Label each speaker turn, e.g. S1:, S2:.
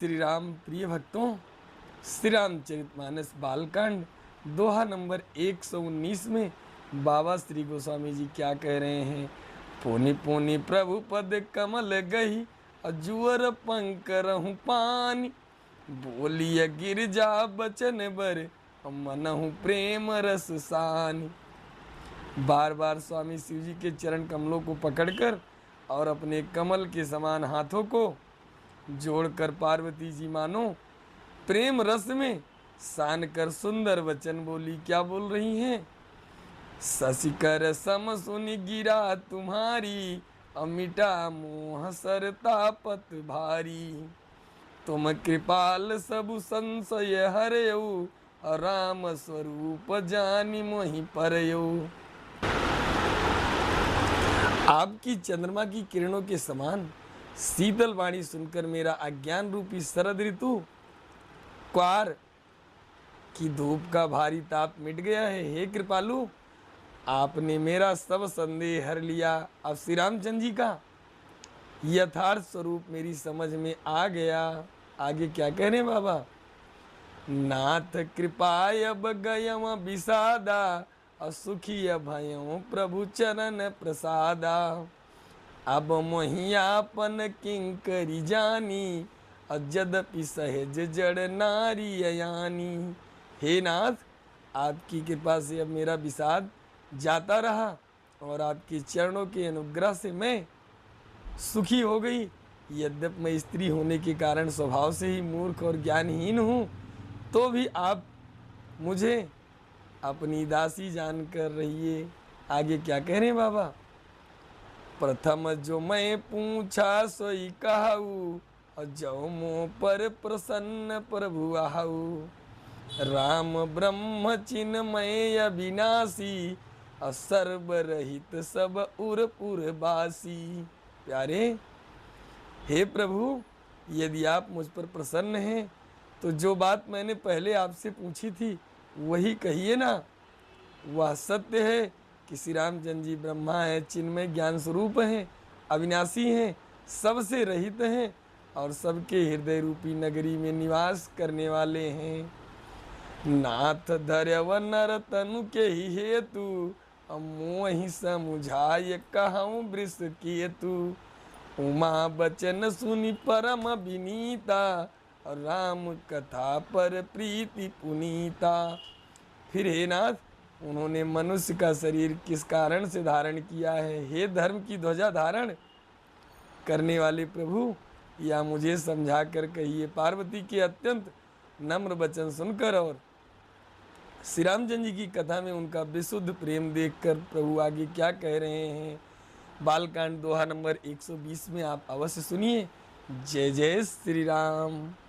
S1: श्री राम प्रिय भक्तों, श्री रामचरितमानस बालकांड दोहा नंबर 119 में बाबा श्री गोस्वामी जी क्या कह रहे हैं। पुनि पुनि प्रभु पद कमल गही अजुअर पंक रहूं पानी, बोलिय गिरजा बचन बर मनहु प्रेम रस सानी। बार बार स्वामी शिव जी के चरण कमलों को पकड़कर और अपने कमल के समान हाथों को जोड़कर पार्वती जी मानो प्रेम रस में सान कर सुंदर वचन बोली। क्या बोल रही हैं? शशिकर सम सुनि गिरा तुम्हारी, अमिटा मोह सरता पत भारी, तुम कृपाल सबु संशय हरयऊ, राम स्वरूप जानि मोहि परयऊ। आपकी चंद्रमा की किरणों के समान शीतल वाणी सुनकर मेरा अज्ञान रूपी शरद ऋतु क्वार की धूप का भारी ताप मिट गया है। हे कृपालु, आपने मेरा सब संदेह हर लिया। अब श्री रामचंद्र जी का यथार्थ स्वरूप मेरी समझ में आ गया। आगे क्या कह रहे हैं बाबा? नाथ कृपाय अब गयम विषादा, असुखी भयों प्रभु चरण प्रसादा, अब मोहियापन किंकरी जानी, यद्यपि सहज जड़ नारी अयानी। हे नाथ, आपकी कृपा से अब मेरा विषाद जाता रहा और आपके चरणों के अनुग्रह से मैं सुखी हो गई। यद्यपि मैं स्त्री होने के कारण स्वभाव से ही मूर्ख और ज्ञानहीन हूँ, तो भी आप मुझे अपनी दासी जानकर रहिए। आगे क्या कह रहे हैं बाबा? प्रथम जो मैं पूछा सोई कहू, जो मुँह पर प्रसन्न प्रभु आहू, राम ब्रह्म चिन्मय अविनाशी, सर्व रहित सब उरपुर बासी। प्यारे, हे प्रभु, यदि आप मुझ पर प्रसन्न हैं तो जो बात मैंने पहले आपसे पूछी थी वही कहिए ना। वह सत्य है कि श्री रामचंद्र जी ब्रह्मा हैं, चिन्मय ज्ञान स्वरूप हैं, अविनाशी हैं, सबसे रहित हैं और सबके हृदय रूपी नगरी में निवास करने वाले हैं। नाथ धर्यव नर तनु के ही हेतु, मोहि समुझाय कहूँ वृष केतु, उमा बचन सुनि परम विनीता, राम कथा पर प्रीति पुनीता। फिर हे नाथ, उन्होंने मनुष्य का शरीर किस कारण से धारण किया है? हे धर्म की ध्वजा धारण करने वाले प्रभु, या मुझे समझा कर कहिए। पार्वती के अत्यंत नम्र वचन सुनकर और श्री रामचंद्र जी की कथा में उनका विशुद्ध प्रेम देखकर प्रभु आगे क्या कह रहे हैं। बालकांड दोहा नंबर 120 में आप अवश्य सुनिए। जय जय श्री राम।